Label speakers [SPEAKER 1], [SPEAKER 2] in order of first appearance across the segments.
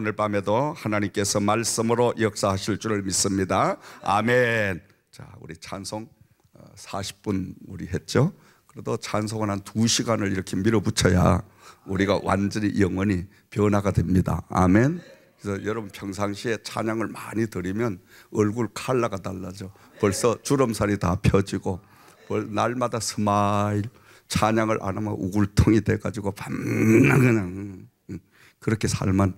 [SPEAKER 1] 오늘 밤에도 하나님께서 말씀으로 역사하실 줄을 믿습니다. 아멘. 자, 우리 찬송 40분 우리 했죠? 그래도 찬송은 한 2시간을 이렇게 밀어붙여야 우리가 완전히 영원히 변화가 됩니다. 아멘. 그래서 여러분 평상시에 찬양을 많이 드리면 얼굴 컬러가 달라져. 벌써 주름살이 다 펴지고 날마다 스마일. 찬양을 안 하면 우글통이 돼가지고 밤낮 그냥 그렇게 살면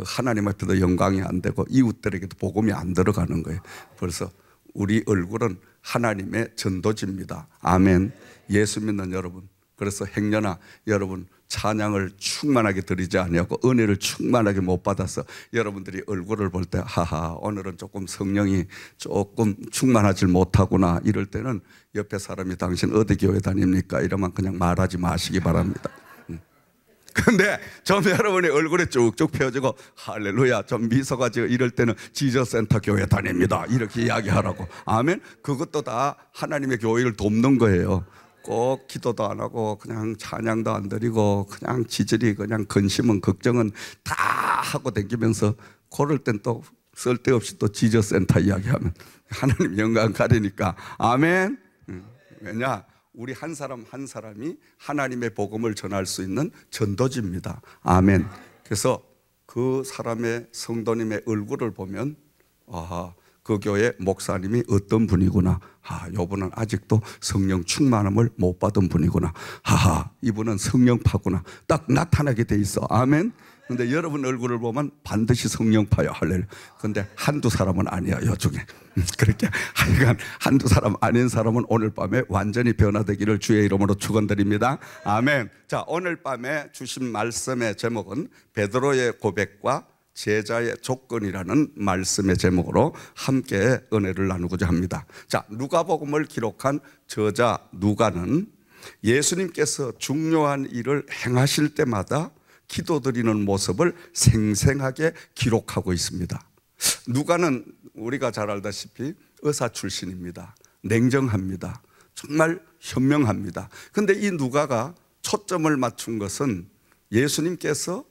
[SPEAKER 1] 하나님 앞에도 영광이 안 되고 이웃들에게도 복음이 안 들어가는 거예요. 벌써 우리 얼굴은 하나님의 전도지입니다. 아멘. 예수 믿는 여러분, 그래서 행여나 여러분 찬양을 충만하게 드리지 아니하고 은혜를 충만하게 못 받아서 여러분들이 얼굴을 볼 때 하하 오늘은 조금 성령이 조금 충만하지 못하구나 이럴 때는 옆에 사람이 당신 어디 교회 다닙니까? 이러면 그냥 말하지 마시기 바랍니다. 근데 좀 여러분이 얼굴이 쭉쭉 펴지고 할렐루야 좀 미소가 지고 이럴 때는 지저센터 교회 다닙니다 이렇게 이야기하라고. 아멘. 그것도 다 하나님의 교회를 돕는 거예요. 꼭 기도도 안 하고 그냥 찬양도 안 드리고 그냥 지질이 그냥 근심은 걱정은 다 하고 다니면서 그럴 땐 또 쓸데없이 또 지저센터 이야기하면 하나님 영광 가리니까. 아멘. 왜냐? 우리 한 사람 한 사람이 하나님의 복음을 전할 수 있는 전도지입니다. 아멘. 그래서 그 사람의 성도님의 얼굴을 보면 아하 그 교회 목사님이 어떤 분이구나. 이분은 아직도 성령 충만함을 못 받은 분이구나. 하하, 이분은 성령파구나. 딱 나타나게 돼 있어. 아멘. 근데 여러분 얼굴을 보면 반드시 성령파요. 할렐루야. 근데 한두 사람은 아니야, 요 중에. 그렇게 하여간 한두 사람 아닌 사람은 오늘 밤에 완전히 변화되기를 주의 이름으로 축원드립니다. 아멘. 자, 오늘 밤에 주신 말씀의 제목은 베드로의 고백과 제자의 조건이라는 말씀의 제목으로 함께 은혜를 나누고자 합니다. 자, 누가복음을 기록한 저자 누가는 예수님께서 중요한 일을 행하실 때마다 기도드리는 모습을 생생하게 기록하고 있습니다. 누가는 우리가 잘 알다시피 의사 출신입니다. 냉정합니다. 정말 현명합니다. 그런데 이 누가가 초점을 맞춘 것은 예수님께서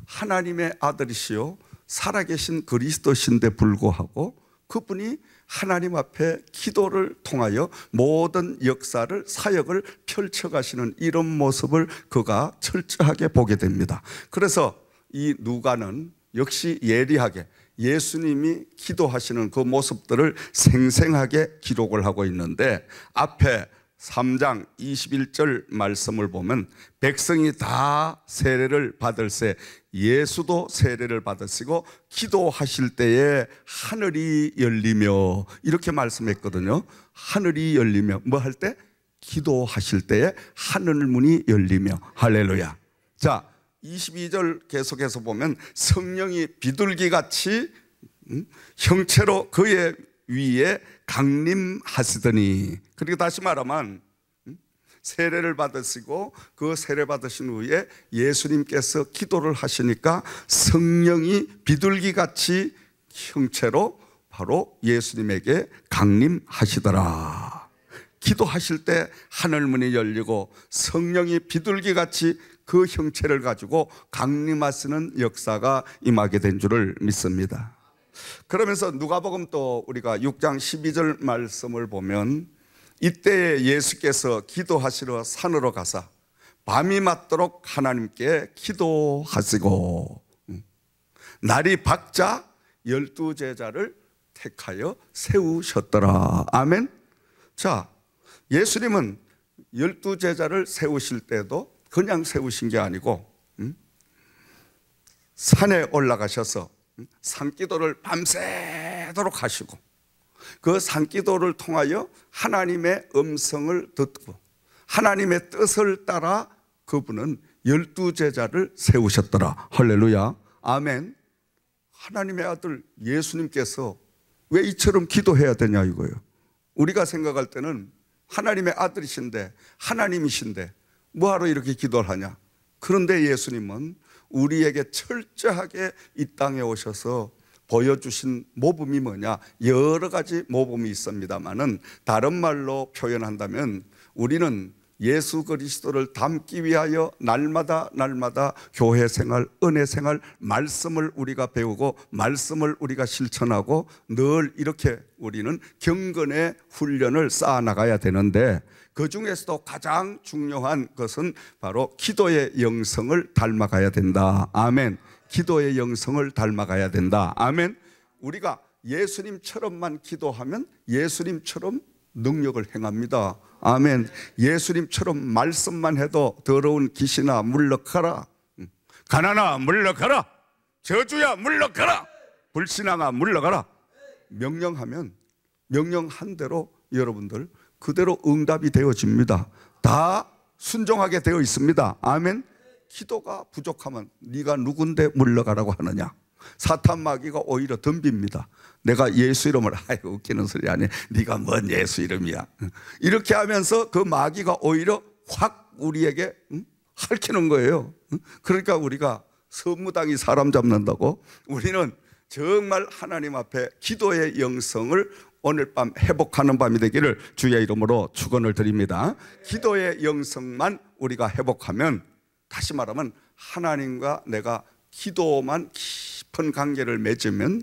[SPEAKER 1] 하나님의 아들이시요 살아계신 그리스도신데 불구하고 그분이 하나님 앞에 기도를 통하여 모든 역사를 사역을 펼쳐가시는 이런 모습을 그가 철저하게 보게 됩니다. 그래서 이 누가는 역시 예리하게 예수님이 기도하시는 그 모습들을 생생하게 기록을 하고 있는데 앞에 3장 21절 말씀을 보면 백성이 다 세례를 받을세 예수도 세례를 받으시고 기도하실 때에 하늘이 열리며 이렇게 말씀했거든요. 하늘이 열리며 뭐 할 때? 기도하실 때에 하늘문이 열리며. 할렐루야. 자, 22절 계속해서 보면 성령이 비둘기같이 형체로 그의 위에 강림하시더니, 그리고 다시 말하면 세례를 받으시고 그 세례 받으신 후에 예수님께서 기도를 하시니까 성령이 비둘기같이 형체로 바로 예수님에게 강림하시더라. 기도하실 때 하늘문이 열리고 성령이 비둘기같이 그 형체를 가지고 강림하시는 역사가 임하게 된 줄을 믿습니다. 그러면서 누가복음 또 우리가 6장 12절 말씀을 보면 이때에 예수께서 기도하시러 산으로 가사 밤이 맞도록 하나님께 기도하시고 날이 밝자 12제자를 택하여 세우셨더라. 아멘. 자, 예수님은 12제자를 세우실 때도 그냥 세우신 게 아니고 산에 올라가셔서 산기도를 밤새도록 하시고 그 산기도를 통하여 하나님의 음성을 듣고 하나님의 뜻을 따라 그분은 12제자를 세우셨더라. 할렐루야. 아멘. 하나님의 아들 예수님께서 왜 이처럼 기도해야 되냐 이거예요. 우리가 생각할 때는 하나님의 아들이신데 하나님이신데 뭐하러 이렇게 기도를 하냐. 그런데 예수님은 우리에게 철저하게 이 땅에 오셔서 보여주신 모범이 뭐냐. 여러 가지 모범이 있습니다만은 다른 말로 표현한다면 우리는 예수 그리스도를 닮기 위하여 날마다 교회 생활, 은혜 생활, 말씀을 우리가 배우고 말씀을 우리가 실천하고 늘 이렇게 우리는 경건의 훈련을 쌓아나가야 되는데, 그 중에서도 가장 중요한 것은 바로 기도의 영성을 닮아가야 된다. 아멘. 기도의 영성을 닮아가야 된다. 아멘. 우리가 예수님처럼만 기도하면 예수님처럼 능력을 행합니다. 아멘. 예수님처럼 말씀만 해도 더러운 귀신아 물러가라, 가난아 물러가라, 저주야 물러가라, 불신앙아 물러가라 명령하면 명령한 대로 여러분들 그대로 응답이 되어집니다. 다 순종하게 되어 있습니다. 아멘. 기도가 부족하면 네가 누군데 물러가라고 하느냐. 사탄 마귀가 오히려 덤빕니다. 내가 예수 이름을, 아이고 웃기는 소리 아니야, 네가 뭔 예수 이름이야, 이렇게 하면서 그 마귀가 오히려 확 우리에게 핥히는 거예요. 그러니까 우리가 선무당이 사람 잡는다고 우리는 정말 하나님 앞에 기도의 영성을 오늘 밤 회복하는 밤이 되기를 주의 이름으로 축원을 드립니다. 기도의 영성만 우리가 회복하면, 다시 말하면 하나님과 내가 기도만 깊은 관계를 맺으면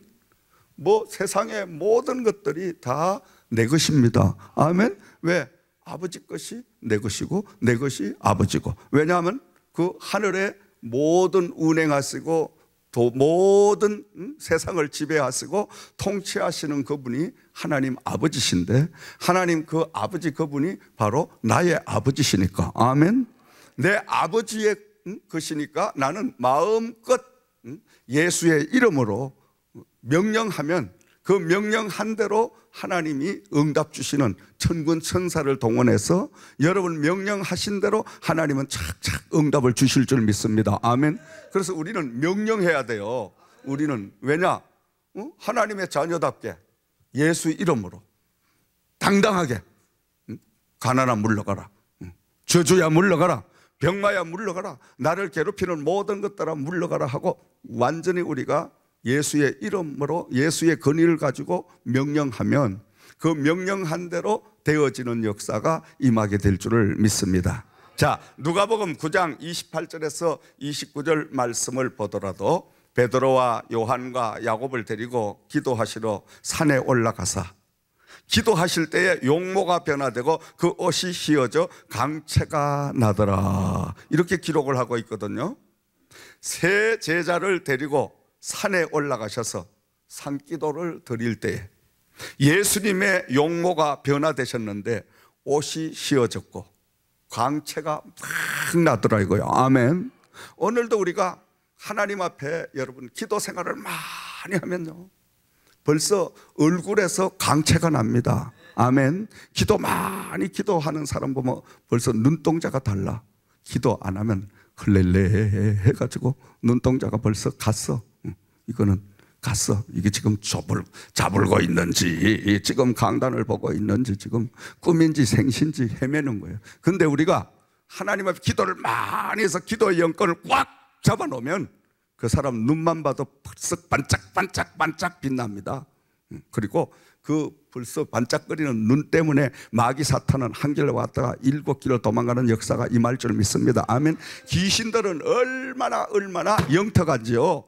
[SPEAKER 1] 뭐 세상의 모든 것들이 다 내 것입니다. 아멘. 왜? 아버지 것이 내 것이고 내 것이 아버지고. 왜냐하면 그 하늘의 모든 운행하시고 또 모든 세상을 지배하시고 통치하시는 그분이 하나님 아버지신데, 하나님 그 아버지 그분이 바로 나의 아버지시니까. 아멘. 내 아버지의 것이니까 나는 마음껏 예수의 이름으로 명령하면 그 명령한 대로 하나님이 응답 주시는 천군 천사를 동원해서 여러분 명령하신 대로 하나님은 착착 응답을 주실 줄 믿습니다. 아멘. 그래서 우리는 명령해야 돼요. 우리는 왜냐? 하나님의 자녀답게 예수 이름으로 당당하게 가난아 물러가라, 저주야 물러가라, 병마야 물러가라, 나를 괴롭히는 모든 것들아 물러가라 하고 완전히 우리가 예수의 이름으로 예수의 권위를 가지고 명령하면 그 명령한 대로 되어지는 역사가 임하게 될 줄을 믿습니다. 자, 누가복음 9장 28절에서 29절 말씀을 보더라도 베드로와 요한과 야곱을 데리고 기도하시러 산에 올라가사 기도하실 때에 용모가 변화되고 그 옷이 휘어져 강채가 나더라, 이렇게 기록을 하고 있거든요. 세 제자를 데리고 산에 올라가셔서 산기도를 드릴 때에 예수님의 용모가 변화되셨는데 옷이 휘어졌고 광채가 막 나더라고요. 아멘. 오늘도 우리가 하나님 앞에 여러분 기도 생활을 많이 하면요 벌써 얼굴에서 강채가 납니다. 아멘. 기도 많이 기도하는 사람 보면 벌써 눈동자가 달라. 기도 안 하면 흘렐레 해가지고 눈동자가 벌써 갔어. 이거는 갔어. 이게 지금 잡을고 있는지 지금 강단을 보고 있는지 지금 꿈인지 생신지 헤매는 거예요. 근데 우리가 하나님 앞에 기도를 많이 해서 기도의 영권을 꽉 잡아놓으면 그 사람 눈만 봐도 벌써 반짝반짝 빛납니다. 그리고 그 벌써 반짝거리는 눈 때문에 마귀 사탄은 한 길로 왔다가 7길로 도망가는 역사가 임할 줄 믿습니다. 아멘. 귀신들은 얼마나 영특한지요.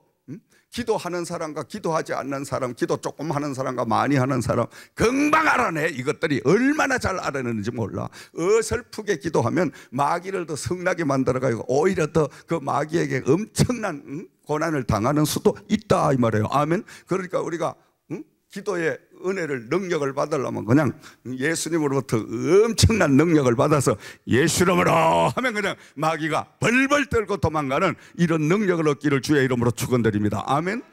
[SPEAKER 1] 기도하는 사람과 기도하지 않는 사람, 기도 조금 하는 사람과 많이 하는 사람 금방 알아내. 이것들이 얼마나 잘 알아내는지 몰라. 어설프게 기도하면 마귀를 더 성나게 만들어가지고 오히려 더 그 마귀에게 엄청난 고난을 당하는 수도 있다 이 말이에요. 아멘. 그러니까 우리가 기도의 은혜를 능력을 받으려면 그냥 예수님으로부터 엄청난 능력을 받아서 예수 이름으로 하면 그냥 마귀가 벌벌 떨고 도망가는 이런 능력을 얻기를 주의 이름으로 축원드립니다. 아멘.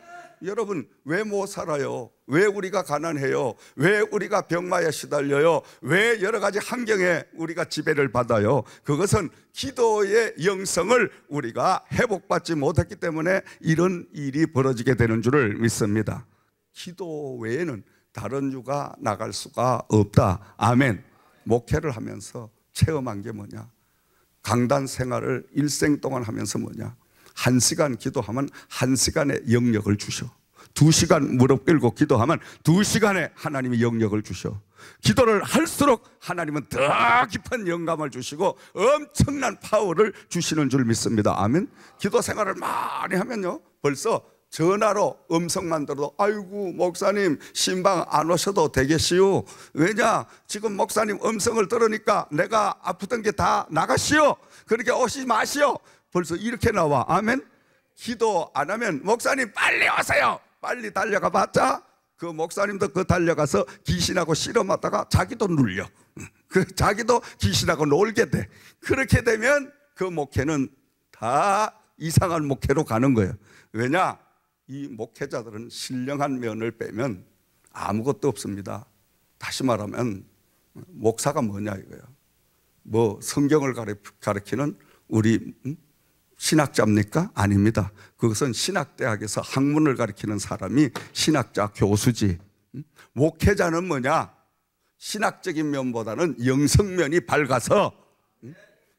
[SPEAKER 1] 여러분 왜 못 살아요? 왜 우리가 가난해요? 왜 우리가 병마에 시달려요? 왜 여러 가지 환경에 우리가 지배를 받아요? 그것은 기도의 영성을 우리가 회복받지 못했기 때문에 이런 일이 벌어지게 되는 줄을 믿습니다. 기도 외에는 다른 유가 나갈 수가 없다. 아멘. 목회를 하면서 체험한 게 뭐냐? 강단 생활을 일생 동안 하면서 뭐냐? 1시간 기도하면 1시간의 영역을 주셔. 2시간 무릎 꿇고 기도하면 2시간에 하나님이 영역을 주셔. 기도를 할수록 하나님은 더 깊은 영감을 주시고 엄청난 파워를 주시는 줄 믿습니다. 아멘. 기도 생활을 많이 하면요, 벌써 전화로 음성만 들어도 아이고 목사님 신방 안 오셔도 되겠시오. 왜냐, 지금 목사님 음성을 들으니까 내가 아프던 게 다 나가시오. 그렇게 오시지 마시오. 벌써 이렇게 나와. 아멘. 기도 안 하면 목사님 빨리 오세요. 빨리 달려가 봤자 그 목사님도 그 달려가서 귀신하고 씨름하다가 자기도 눌려. 자기도 귀신하고 놀게 돼. 그렇게 되면 그 목회는 다 이상한 목회로 가는 거예요. 왜냐, 이 목회자들은 신령한 면을 빼면 아무것도 없습니다. 다시 말하면 목사가 뭐냐 이거예요. 뭐 성경을 가르치는 우리 신학자입니까? 아닙니다. 그것은 신학대학에서 학문을 가르치는 사람이 신학자 교수지. 목회자는 뭐냐? 신학적인 면보다는 영성면이 밝아서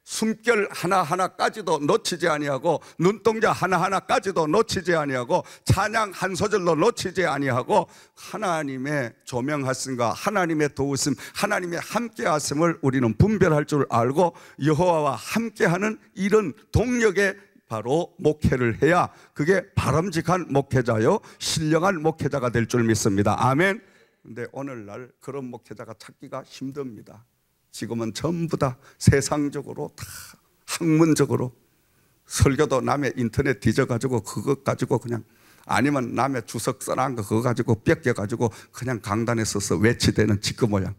[SPEAKER 1] 숨결 하나하나까지도 놓치지 아니하고 눈동자 하나하나까지도 놓치지 아니하고 찬양 한 소절도 놓치지 아니하고 하나님의 조명하심과 하나님의 도우심, 하나님의 함께하심을 우리는 분별할 줄 알고 여호와와 함께하는 이런 동력에 바로 목회를 해야 그게 바람직한 목회자요 신령한 목회자가 될 줄 믿습니다. 아멘. 근데 오늘날 그런 목회자가 찾기가 힘듭니다. 지금은 전부 다 세상적으로 다 학문적으로 설교도 남의 인터넷 뒤져가지고 그것 가지고 그냥 아니면 남의 주석 써놓은 거 그거 가지고 뺏겨가지고 그냥 강단에 서서 외치대는 지금 모양.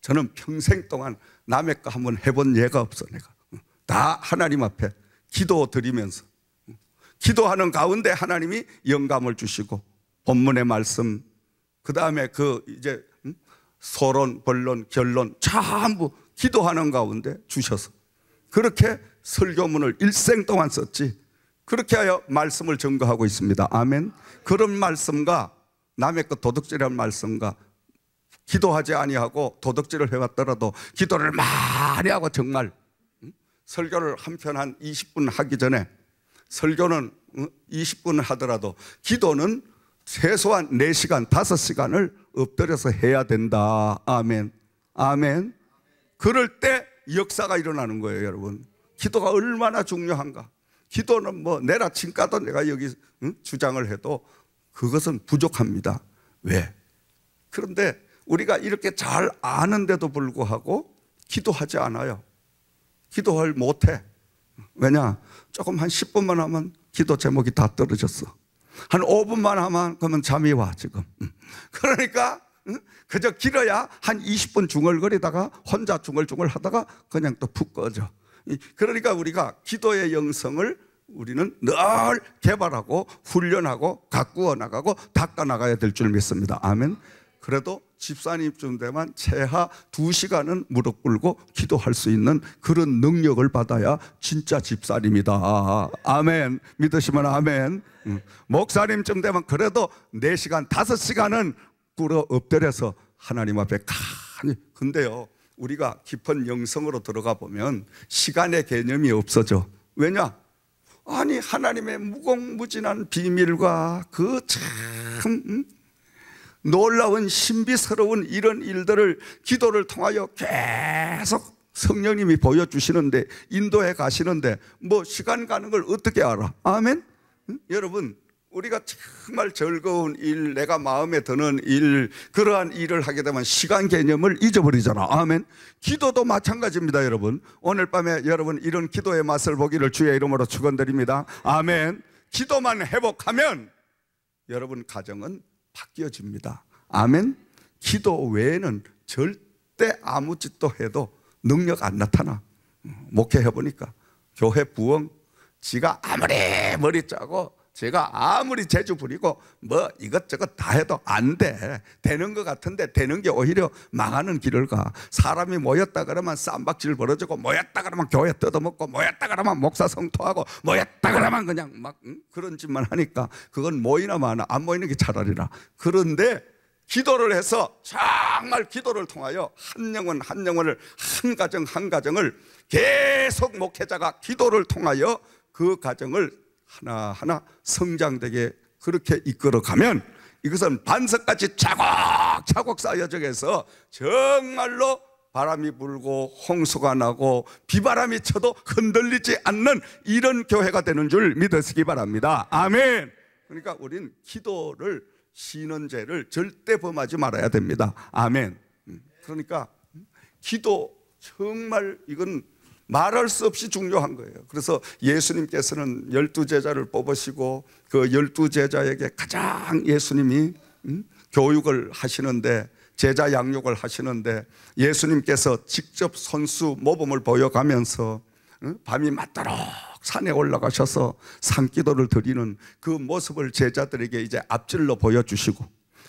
[SPEAKER 1] 저는 평생 동안 남의 거 한번 해본 예가 없어. 내가 다 하나님 앞에 기도 드리면서 기도하는 가운데 하나님이 영감을 주시고 본문의 말씀 그 다음에 그 이제 소론, 본론, 결론 전부 기도하는 가운데 주셔서 그렇게 설교문을 일생 동안 썼지. 그렇게 하여 말씀을 증거하고 있습니다. 아멘. 그런 말씀과 남의 것 도둑질한 말씀과 기도하지 아니하고 도둑질을 해왔더라도 기도를 많이 하고 정말 설교를 한 편 한 20분 하기 전에 설교는 20분 하더라도 기도는 최소한 4시간, 5시간을 엎드려서 해야 된다. 아멘. 아멘. 그럴 때 역사가 일어나는 거예요, 여러분. 기도가 얼마나 중요한가. 기도는 뭐 내라친 까도 내가 여기 주장을 해도 그것은 부족합니다. 왜? 그런데 우리가 이렇게 잘 아는데도 불구하고 기도하지 않아요. 기도를 못해. 왜냐? 조금 한 10분만 하면 기도 제목이 다 떨어졌어. 한 5분만 하면 그러면 잠이 와 지금. 그러니까 그저 길어야 한 20분 중얼거리다가 혼자 중얼중얼 하다가 그냥 또 푹 꺼져. 그러니까 우리가 기도의 영성을 우리는 늘 개발하고 훈련하고 가꾸어 나가고 닦아 나가야 될 줄 믿습니다. 아멘. 그래도 집사님쯤 되면 최하 2시간은 무릎 꿇고 기도할 수 있는 그런 능력을 받아야 진짜 집사님이다. 아멘. 믿으시면 아멘. 목사님쯤 되면 그래도 4시간, 5시간은 꿇어 엎드려서 하나님 앞에 간이. 근데요, 우리가 깊은 영성으로 들어가 보면 시간의 개념이 없어져. 왜냐? 아니 하나님의 무궁무진한 비밀과 그 참 놀라운 신비스러운 이런 일들을 기도를 통하여 계속 성령님이 보여주시는데 인도해 가시는데 뭐 시간 가는 걸 어떻게 알아? 아멘? 여러분, 우리가 정말 즐거운 일, 내가 마음에 드는 일, 그러한 일을 하게 되면 시간 개념을 잊어버리잖아. 아멘. 기도도 마찬가지입니다. 여러분, 오늘 밤에 여러분 이런 기도의 맛을 보기를 주의 이름으로 축원드립니다. 아멘. 기도만 회복하면 여러분 가정은 바뀌어집니다. 아멘. 기도 외에는 절대 아무 짓도 해도 능력 안 나타나. 목회해 보니까 교회 부흥, 지가 아무리 머리 짜고 제가 아무리 재주 부리고 뭐 이것저것 다 해도 안 돼. 되는 것 같은데 되는 게 오히려 망하는 길을 가. 사람이 모였다 그러면 쌈박질 벌어지고, 모였다 그러면 교회 뜯어먹고, 모였다 그러면 목사 성토하고, 모였다 그러면 그냥 막 그런 짓만 하니까 그건 모이나 마나 안 모이는 게 차라리라. 그런데 기도를 해서 정말 기도를 통하여 한 영혼 한 영혼을, 한 가정 한 가정을 계속 목회자가 기도를 통하여 그 가정을 하나하나 성장되게 그렇게 이끌어가면 이것은 반석같이 차곡차곡 쌓여져서 정말로 바람이 불고 홍수가 나고 비바람이 쳐도 흔들리지 않는 이런 교회가 되는 줄 믿으시기 바랍니다. 아멘. 그러니까 우린 기도를 쉬는 죄를 절대 범하지 말아야 됩니다. 아멘. 그러니까 기도 정말 이건 말할 수 없이 중요한 거예요. 그래서 예수님께서는 12제자를 뽑으시고 그 12제자에게 가장 예수님이 교육을 하시는데, 제자 양육을 하시는데, 예수님께서 직접 선수 모범을 보여가면서 밤이 맞도록 산에 올라가셔서 산기도를 드리는 그 모습을 제자들에게 이제 앞질러 보여주시고,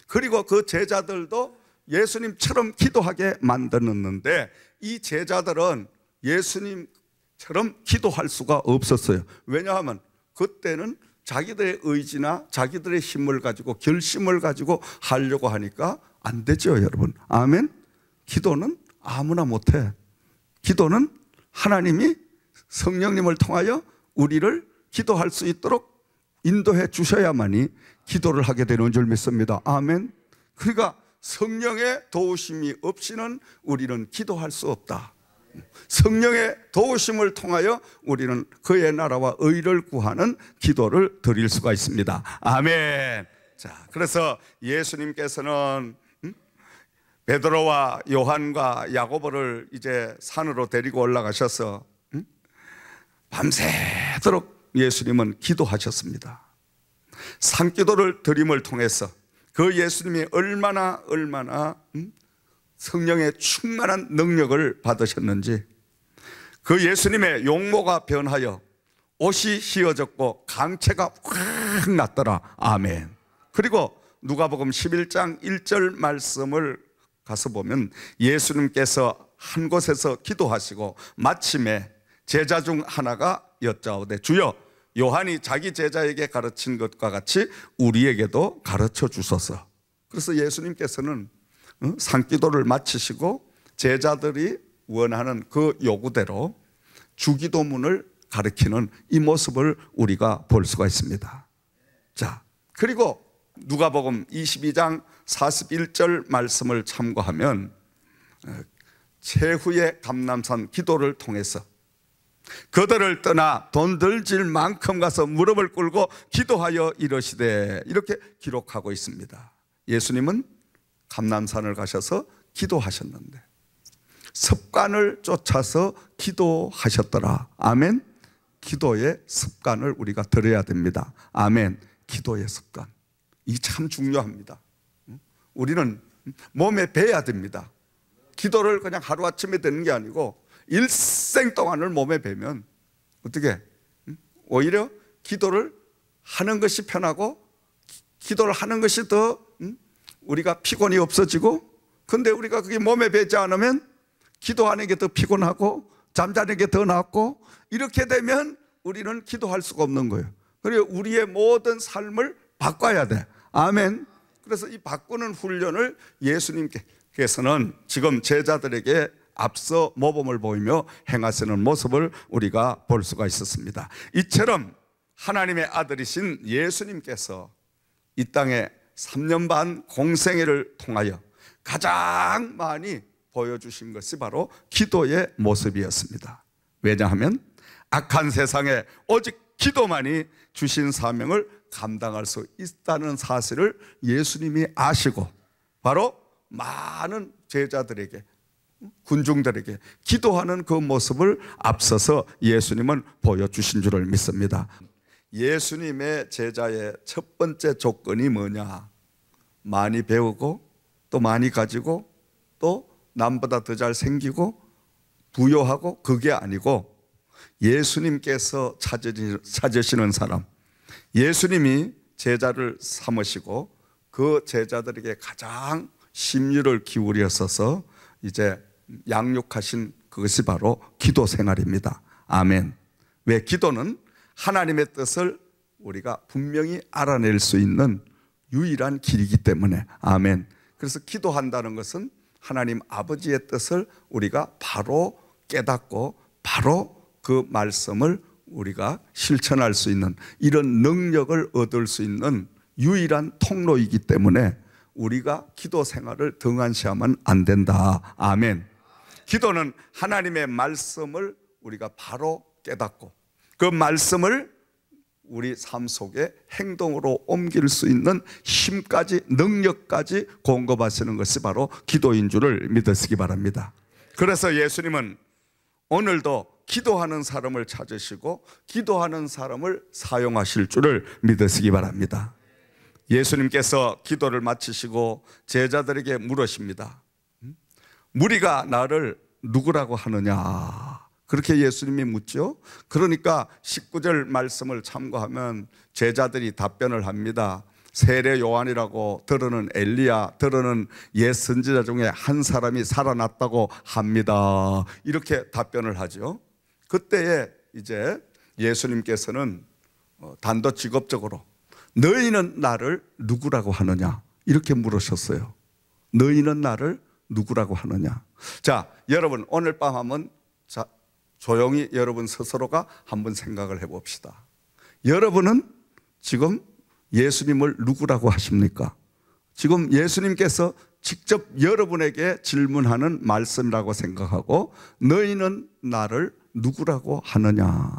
[SPEAKER 1] 그리고 그 제자들도 예수님처럼 기도하게 만들었는데, 이 제자들은 예수님처럼 기도할 수가 없었어요. 왜냐하면 그때는 자기들의 의지나 자기들의 힘을 가지고 결심을 가지고 하려고 하니까 안 되죠, 여러분. 아멘. 기도는 아무나 못해. 기도는 하나님이 성령님을 통하여 우리를 기도할 수 있도록 인도해 주셔야만이 기도를 하게 되는 줄 믿습니다. 아멘. 그러니까 성령의 도우심이 없이는 우리는 기도할 수 없다. 성령의 도우심을 통하여 우리는 그의 나라와 의를 구하는 기도를 드릴 수가 있습니다. 아멘. 자, 그래서 예수님께서는 베드로와 요한과 야고보를 이제 산으로 데리고 올라가셔서 밤새도록 예수님은 기도하셨습니다. 산기도를 드림을 통해서 그 예수님이 얼마나 성령의 충만한 능력을 받으셨는지, 그 예수님의 용모가 변하여 옷이 휘어졌고 강체가 확 났더라. 아멘. 그리고 누가복음 11장 1절 말씀을 가서 보면 예수님께서 한 곳에서 기도하시고 마침에 제자 중 하나가 여짜오되 주여, 요한이 자기 제자에게 가르친 것과 같이 우리에게도 가르쳐 주소서. 그래서 예수님께서는 산기도를 마치시고 제자들이 원하는 그 요구대로 주기도문을 가르치는 이 모습을 우리가 볼 수가 있습니다. 자, 그리고 누가복음 22장 41절 말씀을 참고하면 최후의 감람산 기도를 통해서 그들을 떠나 돈 들질 만큼 가서 무릎을 꿇고 기도하여 이르시되, 이렇게 기록하고 있습니다. 예수님은 감람산을 가셔서 기도하셨는데 습관을 쫓아서 기도하셨더라. 아멘. 기도의 습관을 우리가 들어야 됩니다. 아멘. 기도의 습관, 이 참 중요합니다. 우리는 몸에 배야 됩니다. 기도를 그냥 하루아침에 되는 게 아니고 일생 동안을 몸에 배면 어떻게 오히려 기도를 하는 것이 편하고 기도를 하는 것이 더 우리가 피곤이 없어지고, 근데 우리가 그게 몸에 배지 않으면 기도하는 게 더 피곤하고 잠자는 게 더 낫고, 이렇게 되면 우리는 기도할 수가 없는 거예요. 그리고 우리의 모든 삶을 바꿔야 돼. 아멘. 그래서 이 바꾸는 훈련을 예수님께서는 지금 제자들에게 앞서 모범을 보이며 행하시는 모습을 우리가 볼 수가 있었습니다. 이처럼 하나님의 아들이신 예수님께서 이 땅에 3년 반 공생애를 통하여 가장 많이 보여주신 것이 바로 기도의 모습이었습니다. 왜냐하면 악한 세상에 오직 기도만이 주신 사명을 감당할 수 있다는 사실을 예수님이 아시고 바로 많은 제자들에게, 군중들에게 기도하는 그 모습을 앞서서 예수님은 보여주신 줄을 믿습니다. 예수님의 제자의 첫 번째 조건이 뭐냐? 많이 배우고 또 많이 가지고 또 남보다 더 잘 생기고 부유하고, 그게 아니고 예수님께서 찾으시는 사람, 예수님이 제자를 삼으시고 그 제자들에게 가장 심려를 기울였어서 이제 양육하신 그것이 바로 기도 생활입니다. 아멘. 왜? 기도는 하나님의 뜻을 우리가 분명히 알아낼 수 있는 유일한 길이기 때문에. 아멘. 그래서 기도한다는 것은 하나님 아버지의 뜻을 우리가 바로 깨닫고 바로 그 말씀을 우리가 실천할 수 있는 이런 능력을 얻을 수 있는 유일한 통로이기 때문에 우리가 기도 생활을 등한시하면 안 된다. 아멘. 기도는 하나님의 말씀을 우리가 바로 깨닫고 그 말씀을 우리 삶 속에 행동으로 옮길 수 있는 힘까지 능력까지 공급하시는 것이 바로 기도인 줄을 믿으시기 바랍니다. 그래서 예수님은 오늘도 기도하는 사람을 찾으시고 기도하는 사람을 사용하실 줄을 믿으시기 바랍니다. 예수님께서 기도를 마치시고 제자들에게 물으십니다. 무리가 나를 누구라고 하느냐? 그렇게 예수님이 묻죠. 그러니까 19절 말씀을 참고하면 제자들이 답변을 합니다. 세례 요한이라고, 들어는 엘리야, 들어는 옛 선지자 중에 한 사람이 살아났다고 합니다. 이렇게 답변을 하죠. 그때에 이제 예수님께서는 단도직입적으로 너희는 나를 누구라고 하느냐? 이렇게 물으셨어요. 너희는 나를 누구라고 하느냐? 자, 여러분 오늘 밤 한번 조용히 여러분 스스로가 한번 생각을 해봅시다. 여러분은 지금 예수님을 누구라고 하십니까? 지금 예수님께서 직접 여러분에게 질문하는 말씀이라고 생각하고 너희는 나를 누구라고 하느냐?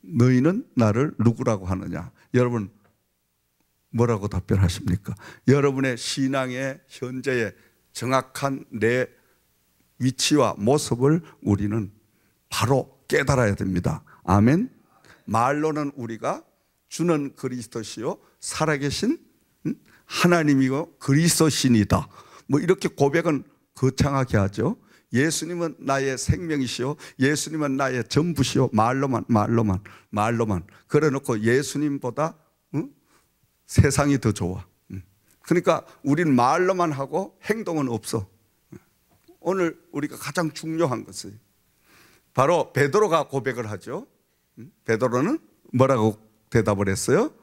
[SPEAKER 1] 너희는 나를 누구라고 하느냐? 여러분 뭐라고 답변하십니까? 여러분의 신앙의 현재의 정확한 내 위치와 모습을 우리는 바로 깨달아야 됩니다. 아멘. 말로는 우리가 주는 그리스도시요 살아계신 하나님이고 그리스도신이다, 뭐 이렇게 고백은 거창하게 하죠. 예수님은 나의 생명이시요 예수님은 나의 전부시요 말로만 그래 놓고 예수님보다 세상이 더 좋아. 그러니까 우리는 말로만 하고 행동은 없어. 오늘 우리가 가장 중요한 것은 바로 베드로가 고백을 하죠. 베드로는 뭐라고 대답을 했어요?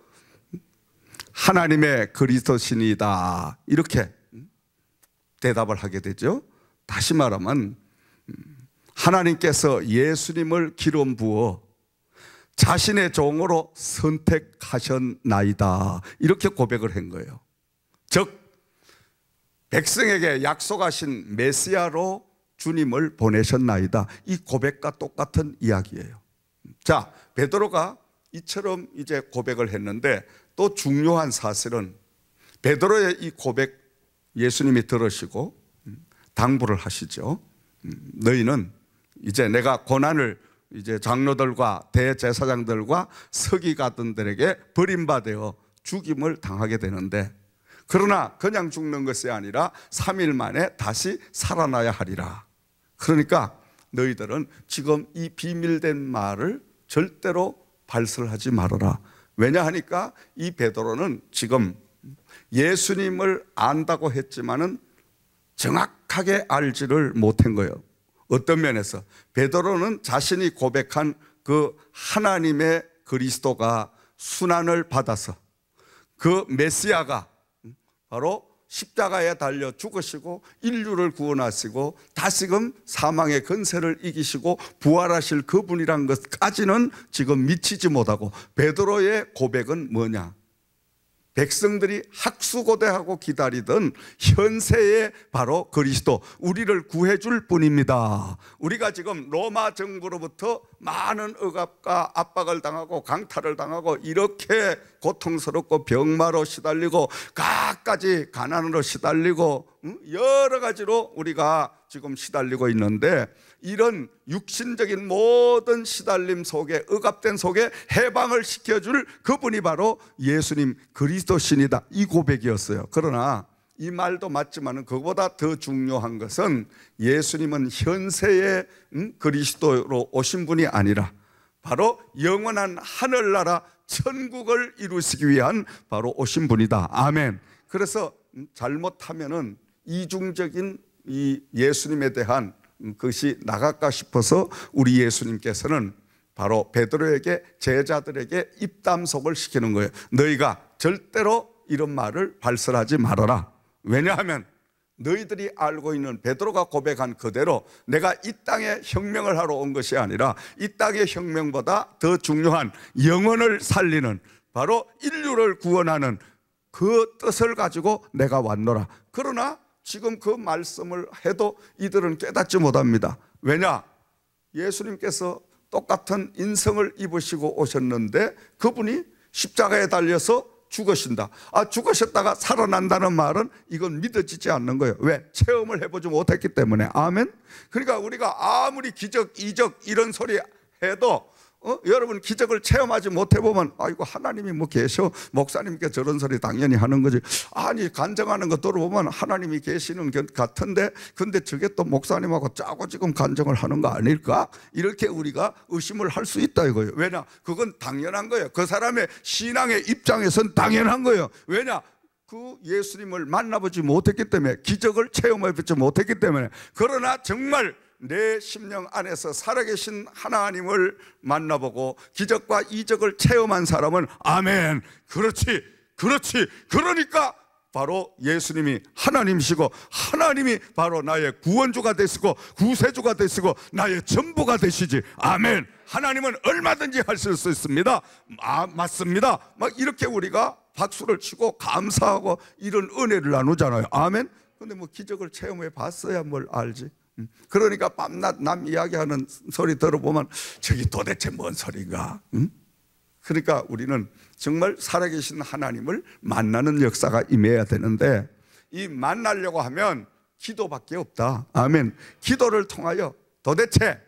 [SPEAKER 1] 하나님의 그리스도신이다, 이렇게 대답을 하게 되죠. 다시 말하면 하나님께서 예수님을 기름 부어 자신의 종으로 선택하셨나이다, 이렇게 고백을 한 거예요. 즉 백성에게 약속하신 메시아로 주님을 보내셨나이다, 이 고백과 똑같은 이야기예요. 자, 베드로가 이처럼 이제 고백을 했는데 또 중요한 사실은 베드로의 이 고백 예수님이 들으시고 당부를 하시죠. 너희는 이제 내가 고난을 이제 장로들과 대제사장들과 서기관들에게 버림받아 죽임을 당하게 되는데, 그러나 그냥 죽는 것이 아니라 3일 만에 다시 살아나야 하리라. 그러니까 너희들은 지금 이 비밀된 말을 절대로 발설하지 말아라. 왜냐하니까 이 베드로는 지금 예수님을 안다고 했지만은 정확하게 알지를 못한 거예요. 어떤 면에서 베드로는 자신이 고백한 그 하나님의 그리스도가 순환을 받아서 그 메시아가 바로 십자가에 달려 죽으시고 인류를 구원하시고 다시금 사망의 근세를 이기시고 부활하실 그분이란 것까지는 지금 미치지 못하고, 베드로의 고백은 뭐냐? 백성들이 학수고대하고 기다리던 현세의 바로 그리스도, 우리를 구해줄 뿐입니다. 우리가 지금 로마 정부로부터 많은 억압과 압박을 당하고 강탈을 당하고 이렇게 고통스럽고 병마로 시달리고 갖가지 가난으로 시달리고 여러 가지로 우리가 지금 시달리고 있는데, 이런 육신적인 모든 시달림 속에, 억압된 속에 해방을 시켜줄 그분이 바로 예수님 그리스도신이다, 이 고백이었어요. 그러나 이 말도 맞지만 그보다 더 중요한 것은 예수님은 현세의 그리스도로 오신 분이 아니라 바로 영원한 하늘나라 천국을 이루시기 위한 바로 오신 분이다. 아멘. 그래서 잘못하면은 이중적인 이 예수님에 대한 그것이 나갈까 싶어서 우리 예수님께서는 바로 베드로에게, 제자들에게 입담속을 시키는 거예요. 너희가 절대로 이런 말을 발설하지 말아라. 왜냐하면 너희들이 알고 있는 베드로가 고백한 그대로 내가 이 땅에 혁명을 하러 온 것이 아니라 이 땅의 혁명보다 더 중요한 영혼을 살리는, 바로 인류를 구원하는 그 뜻을 가지고 내가 왔노라. 그러나 지금 그 말씀을 해도 이들은 깨닫지 못합니다. 왜냐? 예수님께서 똑같은 인성을 입으시고 오셨는데 그분이 십자가에 달려서 죽으신다. 죽으셨다가 살아난다는 말은 이건 믿어지지 않는 거예요. 왜? 체험을 해보지 못했기 때문에. 아멘. 그러니까 우리가 아무리 기적, 이적 이런 소리 해도 여러분 기적을 체험하지 못해보면 이거 하나님이 뭐 계셔, 목사님께 저런 소리 당연히 하는 거지. 아니 간증하는 거 들어보면 하나님이 계시는 것 같은데 근데 저게 또 목사님하고 짜고 지금 간증을 하는 거 아닐까? 이렇게 우리가 의심을 할 수 있다 이거예요. 왜냐? 그건 당연한 거예요. 그 사람의 신앙의 입장에선 당연한 거예요. 왜냐? 그 예수님을 만나보지 못했기 때문에, 기적을 체험해보지 못했기 때문에. 그러나 정말 내 심령 안에서 살아계신 하나님을 만나보고 기적과 이적을 체험한 사람은 아멘, 그렇지, 그렇지, 그러니까 바로 예수님이 하나님이시고 하나님이 바로 나의 구원주가 되시고 구세주가 되시고 나의 전부가 되시지. 아멘. 하나님은 얼마든지 하실 수 있습니다. 맞습니다. 막 이렇게 우리가 박수를 치고 감사하고 이런 은혜를 나누잖아요. 아멘. 근데 뭐 기적을 체험해 봤어야 뭘 알지. 그러니까 밤낮 남 이야기하는 소리 들어보면 저기 도대체 뭔 소리인가? 그러니까 우리는 정말 살아계신 하나님을 만나는 역사가 임해야 되는데, 이 만나려고 하면 기도밖에 없다. 아멘. 기도를 통하여 도대체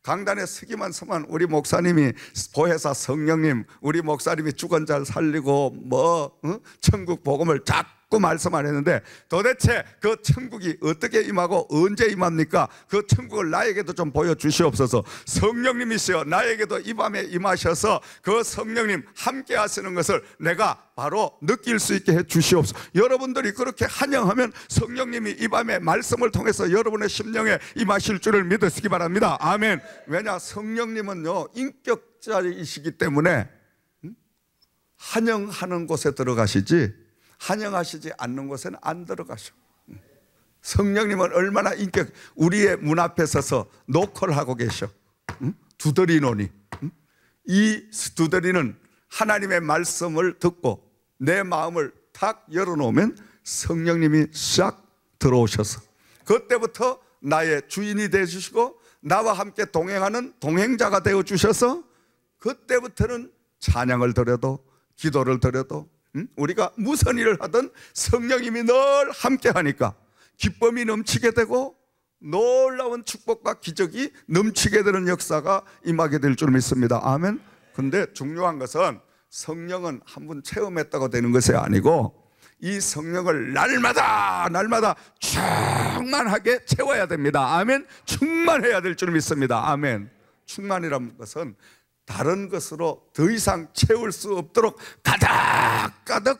[SPEAKER 1] 강단에 서기만 서면 우리 목사님이 보혜사 성령님, 우리 목사님이 죽은 자를 살리고 천국 복음을 자꾸 말씀 안 했는데 도대체 그 천국이 어떻게 임하고 언제 임합니까? 그 천국을 나에게도 좀 보여주시옵소서. 성령님이시여 나에게도 이 밤에 임하셔서 그 성령님 함께 하시는 것을 내가 바로 느낄 수 있게 해 주시옵소서. 여러분들이 그렇게 환영하면 성령님이 이 밤에 말씀을 통해서 여러분의 심령에 임하실 줄을 믿으시기 바랍니다. 아멘. 왜냐? 성령님은요 인격자이시기 때문에 환영하는 곳에 들어가시지 환영하시지 않는 곳에는 안 들어가셔. 성령님은 얼마나 우리의 문 앞에 서서 노크를 하고 계셔. 두드리노니. 이 두드리는 하나님의 말씀을 듣고 내 마음을 탁 열어놓으면 성령님이 싹 들어오셔서 그때부터 나의 주인이 되어주시고 나와 함께 동행하는 동행자가 되어주셔서 그때부터는 찬양을 드려도 기도를 드려도 우리가 무슨 일을 하든 성령님이 늘 함께 하니까 기쁨이 넘치게 되고 놀라운 축복과 기적이 넘치게 되는 역사가 임하게 될 줄 믿습니다. 아멘. 근데 중요한 것은 성령은 한 번 체험했다고 되는 것이 아니고 이 성령을 날마다 충만하게 채워야 됩니다. 아멘. 충만해야 될 줄 믿습니다. 아멘. 충만이라는 것은 다른 것으로 더 이상 채울 수 없도록 가득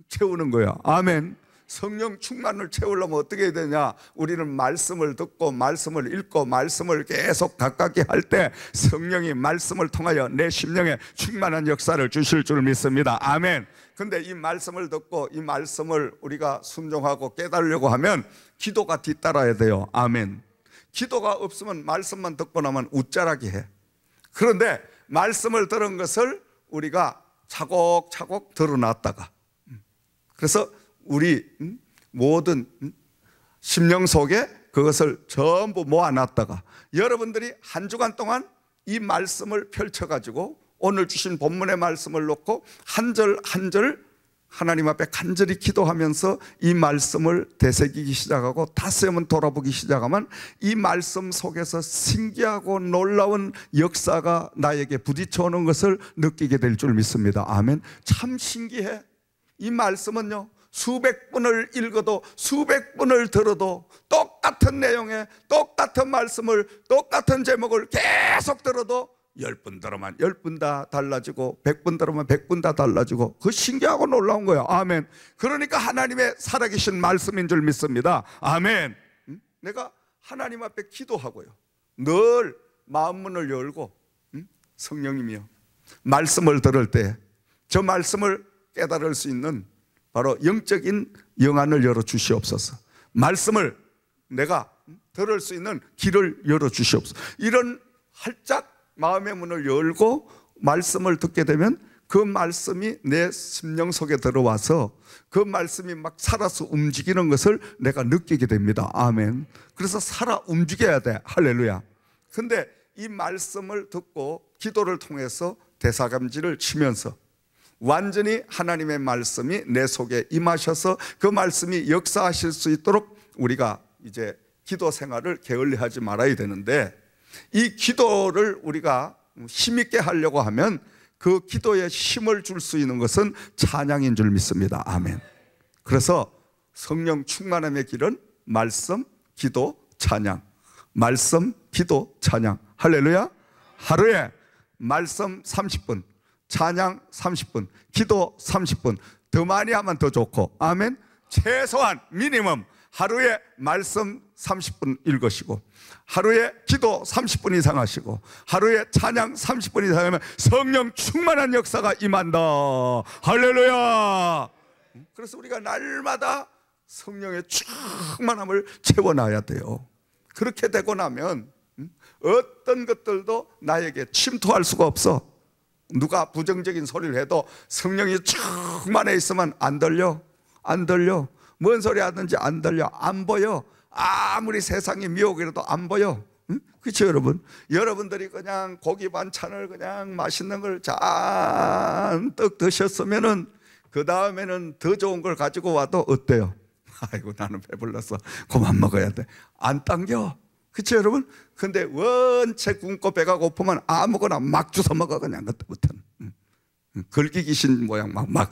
[SPEAKER 1] 채우는 거예요. 아멘. 성령 충만을 채우려면 어떻게 해야 되냐? 우리는 말씀을 듣고 말씀을 읽고 말씀을 계속 가깝게 할 때 성령이 말씀을 통하여 내 심령에 충만한 역사를 주실 줄 믿습니다. 아멘. 근데 이 말씀을 듣고 이 말씀을 우리가 순종하고 깨달으려고 하면 기도가 뒤따라야 돼요. 아멘. 기도가 없으면 말씀만 듣고 나면 웃자라기 해. 그런데 말씀을 들은 것을 우리가 차곡차곡 드러놨다가, 그래서 우리 모든 심령 속에 그것을 전부 모아놨다가 여러분들이 한 주간 동안 이 말씀을 펼쳐가지고 오늘 주신 본문의 말씀을 놓고 한 절 한 절 하나님 앞에 간절히 기도하면서 이 말씀을 되새기기 시작하고 다시 한번 돌아보기 시작하면 이 말씀 속에서 신기하고 놀라운 역사가 나에게 부딪혀오는 것을 느끼게 될 줄 믿습니다. 아멘. 참 신기해. 이 말씀은요 수백 번을 읽어도 수백 번을 들어도 똑같은 내용의 똑같은 말씀을 똑같은 제목을 계속 들어도 10번 들으면 10번 다 달라지고 100번 들으면 100번 다 달라지고 그 신기하고 놀라운 거예요. 아멘. 그러니까 하나님의 살아계신 말씀인 줄 믿습니다. 아멘. 내가 하나님 앞에 기도하고요 늘 마음문을 열고 성령님이요 말씀을 들을 때 저 말씀을 깨달을 수 있는 바로 영적인 영안을 열어 주시옵소서. 말씀을 내가 들을 수 있는 길을 열어 주시옵소서. 이런 활짝 마음의 문을 열고 말씀을 듣게 되면 그 말씀이 내 심령 속에 들어와서 그 말씀이 막 살아서 움직이는 것을 내가 느끼게 됩니다. 아멘. 그래서 살아 움직여야 돼. 할렐루야. 근데 이 말씀을 듣고 기도를 통해서 대사감지를 치면서 완전히 하나님의 말씀이 내 속에 임하셔서 그 말씀이 역사하실 수 있도록 우리가 이제 기도 생활을 게을리하지 말아야 되는데, 이 기도를 우리가 힘있게 하려고 하면 그 기도에 힘을 줄 수 있는 것은 찬양인 줄 믿습니다. 아멘. 그래서 성령 충만함의 길은 말씀, 기도, 찬양. 말씀, 기도, 찬양. 할렐루야. 하루에 말씀 30분, 찬양 30분, 기도 30분. 더 많이 하면 더 좋고. 아멘. 최소한 미니멈 하루에 말씀 30분 읽으시고, 하루에 기도 30분 이상 하시고, 하루에 찬양 30분 이상 하면 성령 충만한 역사가 임한다. 할렐루야. 그래서 우리가 날마다 성령의 충만함을 채워놔야 돼요. 그렇게 되고 나면 어떤 것들도 나에게 침투할 수가 없어. 누가 부정적인 소리를 해도 성령이 충만해 있으면 안 들려. 안 들려. 뭔 소리 하든지 안 들려. 안 보여. 아무리 세상이 미혹이라도 안 보여. 응? 그렇죠 여러분? 여러분들이 그냥 고기 반찬을 그냥 맛있는 걸 잔뜩 드셨으면은 그 다음에는 더 좋은 걸 가지고 와도 어때요? 아이고 나는 배불러서 그만 먹어야 돼. 안 당겨. 그렇죠 여러분? 근데 원체 굶고 배가 고프면 아무거나 막 주워 먹어 그냥 그때부터는. 걸기 귀신 모양 막.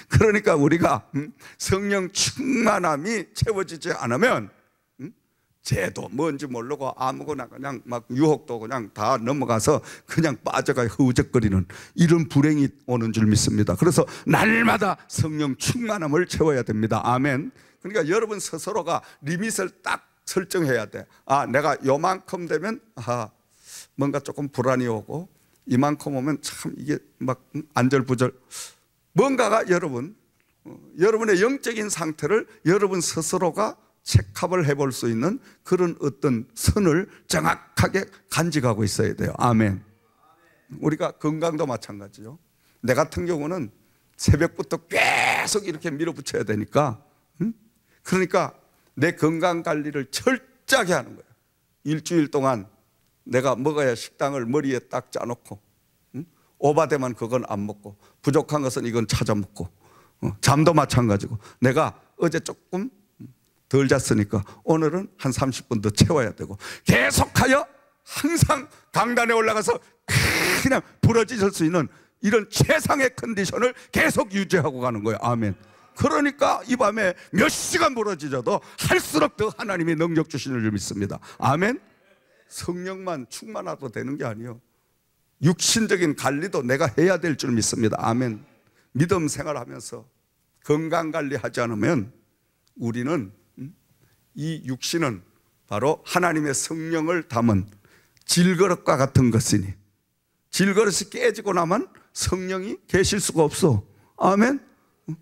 [SPEAKER 1] 그러니까 우리가 성령 충만함이 채워지지 않으면 죄도 뭔지 모르고 아무거나 그냥 막 유혹도 그냥 다 넘어가서 그냥 빠져가 흐우적거리는 이런 불행이 오는 줄 믿습니다. 그래서 날마다 성령 충만함을 채워야 됩니다. 아멘. 그러니까 여러분 스스로가 리밋을 딱 설정해야 돼. 아, 내가 요만큼 되면 뭔가 조금 불안이 오고, 이만큼 오면 참 이게 막 안절부절. 뭔가가 여러분의 영적인 상태를 여러분 스스로가 체크업을 해볼 수 있는 그런 어떤 선을 정확하게 간직하고 있어야 돼요. 아멘. 우리가 건강도 마찬가지죠. 내 같은 경우는 새벽부터 계속 이렇게 밀어붙여야 되니까, 그러니까 내 건강 관리를 철저하게 하는 거예요. 일주일 동안 내가 먹어야 식당을 머리에 딱 짜놓고, 오바되면 그건 안 먹고, 부족한 것은 이건 찾아 먹고, 잠도 마찬가지고, 내가 어제 조금 덜 잤으니까 오늘은 한 30분 더 채워야 되고, 계속하여 항상 강단에 올라가서 그냥 부러지실 수 있는 이런 최상의 컨디션을 계속 유지하고 가는 거예요. 아멘. 그러니까 이 밤에 몇 시간 부러지셔도 할수록 더 하나님이 능력 주시는 줄 믿습니다. 아멘. 성령만 충만하도 되는 게 아니에요. 육신적인 관리도 내가 해야 될 줄 믿습니다. 아멘. 믿음 생활하면서 건강 관리하지 않으면 우리는 이 육신은 바로 하나님의 성령을 담은 질그릇과 같은 것이니, 질그릇이 깨지고 나면 성령이 계실 수가 없어. 아멘.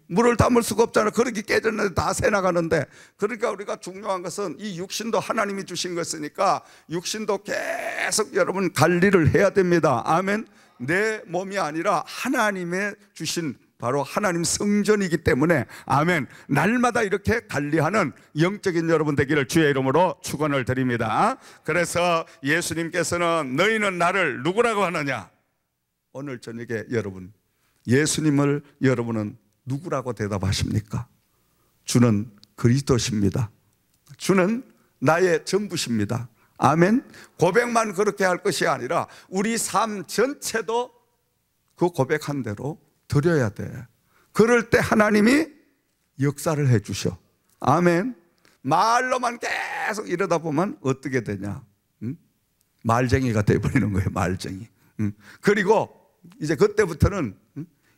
[SPEAKER 1] 물을 담을 수가 없잖아. 그렇게 깨졌는데 다 새나가는데. 그러니까 우리가 중요한 것은 이 육신도 하나님이 주신 것이니까 육신도 계속 여러분 관리를 해야 됩니다. 아멘. 내 몸이 아니라 하나님의 주신 바로 하나님 성전이기 때문에, 아멘, 날마다 이렇게 관리하는 영적인 여러분 되기를 주의 이름으로 축원을 드립니다. 그래서 예수님께서는 너희는 나를 누구라고 하느냐? 오늘 저녁에 여러분, 예수님을 여러분은 누구라고 대답하십니까? 주는 그리스도십니다. 주는 나의 전부십니다. 아멘. 고백만 그렇게 할 것이 아니라 우리 삶 전체도 그 고백한 대로 드려야 돼. 그럴 때 하나님이 역사를 해 주셔. 아멘. 말로만 계속 이러다 보면 어떻게 되냐? 말쟁이가 되어버리는 거예요. 말쟁이. 그리고 이제 그때부터는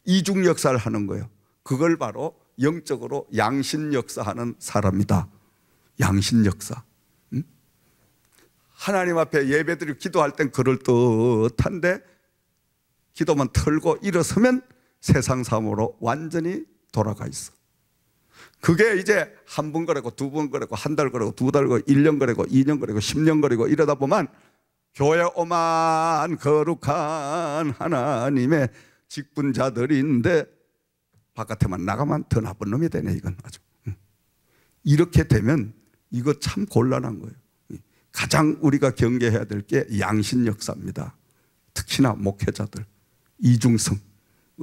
[SPEAKER 1] 이중 역사를 하는 거예요. 그걸 바로 영적으로 양신 역사하는 사람이다. 양신 역사. 하나님 앞에 예배드리고 기도할 땐 그럴듯한데 기도만 털고 일어서면 세상 삶으로 완전히 돌아가 있어. 그게 이제 한 번 거리고 두 번 거리고 한 달 거리고 두 달 거리고 1년 거리고 2년 거리고 10년 거리고 이러다 보면 교회 오만 거룩한 하나님의 직분자들이 있는데 바깥에만 나가면 더 나쁜 놈이 되네. 이건 아주 이렇게 되면 이거 참 곤란한 거예요. 가장 우리가 경계해야 될 게 양신 역사입니다. 특히나 목회자들 이중성,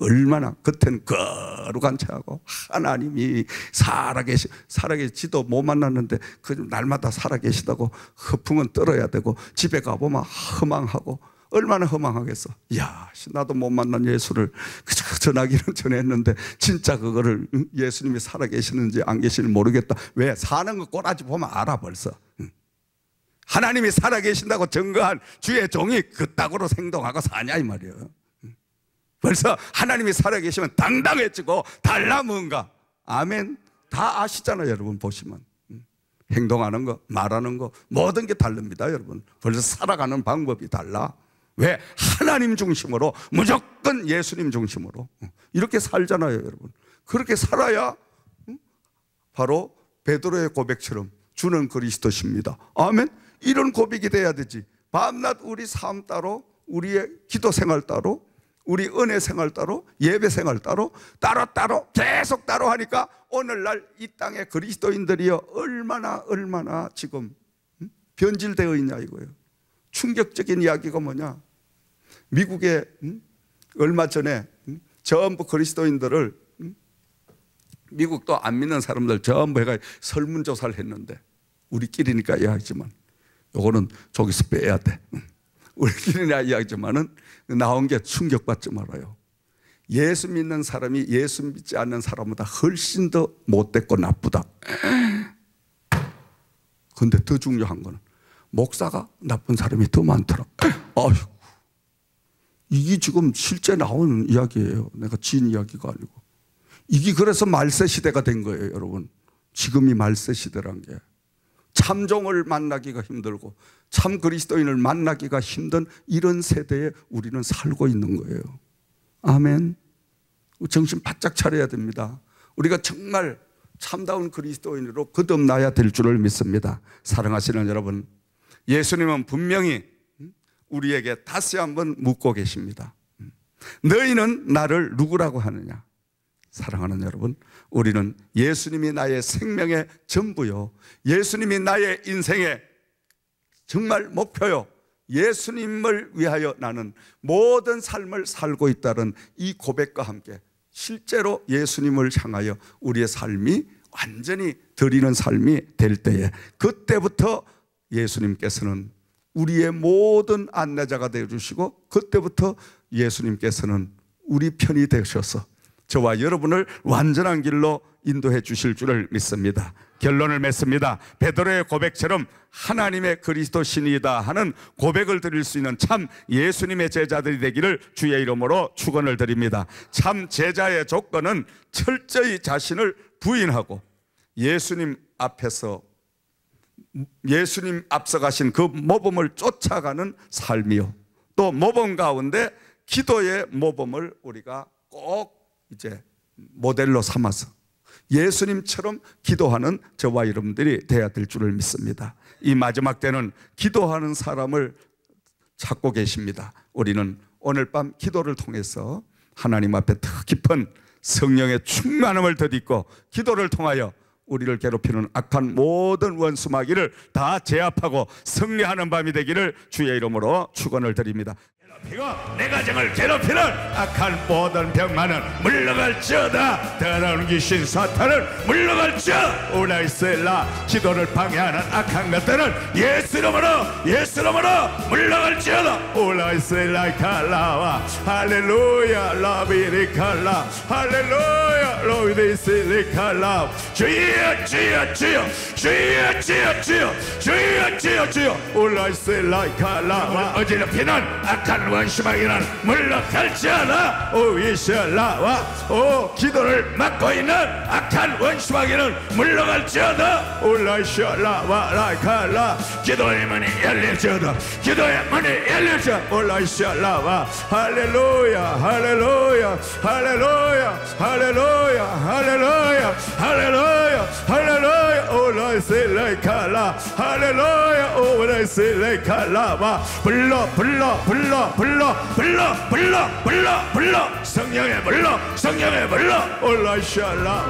[SPEAKER 1] 얼마나 겉에는 거룩한 체하고 하나님이 살아계시지도 못 만났는데 그 날마다 살아계시다고 허풍은 떨어야 되고 집에 가보면 허망하고 얼마나 허망하겠어. 야, 나도 못 만난 예수를 그저 전하기는 전했는데 진짜 그거를 예수님이 살아계시는지 안 계시는지 모르겠다. 왜? 사는 거 꼬라지 보면 알아 벌써. 하나님이 살아계신다고 증거한 주의 종이 그따구로 행동하고 사냐 이 말이에요. 벌써 하나님이 살아계시면 당당해지고 달라 뭔가. 아멘. 다 아시잖아요 여러분. 보시면 행동하는 거 말하는 거 모든 게 다릅니다 여러분. 벌써 살아가는 방법이 달라. 왜? 하나님 중심으로 무조건 예수님 중심으로 이렇게 살잖아요 여러분. 그렇게 살아야 바로 베드로의 고백처럼 주는 그리스도십니다. 아멘. 이런 고백이 돼야 되지. 밤낮 우리 삶 따로 우리의 기도 생활 따로 우리 은혜 생활 따로 예배 생활 따로 따로 계속 따로 하니까 오늘날 이 땅의 그리스도인들이요 얼마나 지금 변질되어 있냐 이거예요. 충격적인 이야기가 뭐냐. 미국에 얼마 전에 전부 그리스도인들을 미국도 안 믿는 사람들 전부 해가 설문조사를 했는데 우리끼리니까 이야기지만 요거는 저기서 빼야 돼. 우리끼리나 이야기지만은 나온 게 충격받지 말아요. 예수 믿는 사람이 예수 믿지 않는 사람보다 훨씬 더 못됐고 나쁘다. 그런데 더 중요한 거는 목사가 나쁜 사람이 더 많더라. 아휴, 이게 지금 실제 나오는 이야기예요. 내가 지은 이야기가 아니고. 이게 그래서 말세 시대가 된 거예요 여러분. 지금이 말세 시대란 게. 참종을 만나기가 힘들고 참 그리스도인을 만나기가 힘든 이런 세대에 우리는 살고 있는 거예요. 아멘. 정신 바짝 차려야 됩니다. 우리가 정말 참다운 그리스도인으로 거듭나야 될 줄을 믿습니다. 사랑하시는 여러분, 예수님은 분명히 우리에게 다시 한번 묻고 계십니다. 너희는 나를 누구라고 하느냐? 사랑하는 여러분, 우리는 예수님이 나의 생명의 전부요, 예수님이 나의 인생의 정말 목표요, 예수님을 위하여 나는 모든 삶을 살고 있다는 이 고백과 함께 실제로 예수님을 향하여 우리의 삶이 완전히 드리는 삶이 될 때에 그때부터 예수님께서는 우리의 모든 안내자가 되어주시고 그때부터 예수님께서는 우리 편이 되셔서 저와 여러분을 완전한 길로 인도해 주실 줄을 믿습니다. 결론을 맺습니다. 베드로의 고백처럼 하나님의 그리스도 신이다 하는 고백을 드릴 수 있는 참 예수님의 제자들이 되기를 주의 이름으로 축원을 드립니다. 참 제자의 조건은 철저히 자신을 부인하고 예수님 앞에서 예수님 앞서가신 그 모범을 쫓아가는 삶이요, 또 모범 가운데 기도의 모범을 우리가 꼭 이제 모델로 삼아서 예수님처럼 기도하는 저와 여러분들이 되어야 될 줄을 믿습니다. 이 마지막 때는 기도하는 사람을 찾고 계십니다. 우리는 오늘 밤 기도를 통해서 하나님 앞에 더 깊은 성령의 충만함을 덧입고 기도를 통하여 우리를 괴롭히는 악한 모든 원수 마귀를 다 제압하고 승리하는 밤이 되기를 주의 이름으로 축원을 드립니다. 내 가정을 괴롭히는 악한 모든 병만은 물러갈지어다. 더러운 귀신 사탄은 물러갈지어다. 오라이셀라 기도를 방해하는 악한 것들은 예수 이름으로 물러갈지어다. 오라이셀라 칼라와 할렐루야 라비리 칼라 할렐루야 로이데이셀리 칼라. 주여 오라이셀라 칼라와 어지럽히는 악한 원수마귀는 물러갈지어다. 오이셀라와 오 기도를 막고 있는 악한 원수마귀는 물러갈지어다. 올라이셀라와 라이칼라 기도의 문이 열릴지어다. 기도의 문이 열릴지어다. 올라이셀라와 할렐루야 할렐루야 할렐루야 할렐루야 할렐루야 할렐루야 할렐루야 올라이셀라이칼라 할렐루야 올라이셀라이칼라와 불러
[SPEAKER 2] 불러 성령의 불러 성령의 불러 올라샬라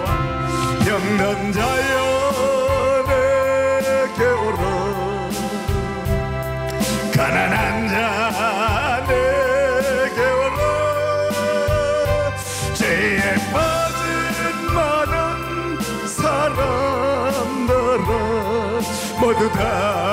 [SPEAKER 2] 병든 자여 내게 오라 가난한 자 내게 오라 죄에 빠진 많은 사람들아 모두 다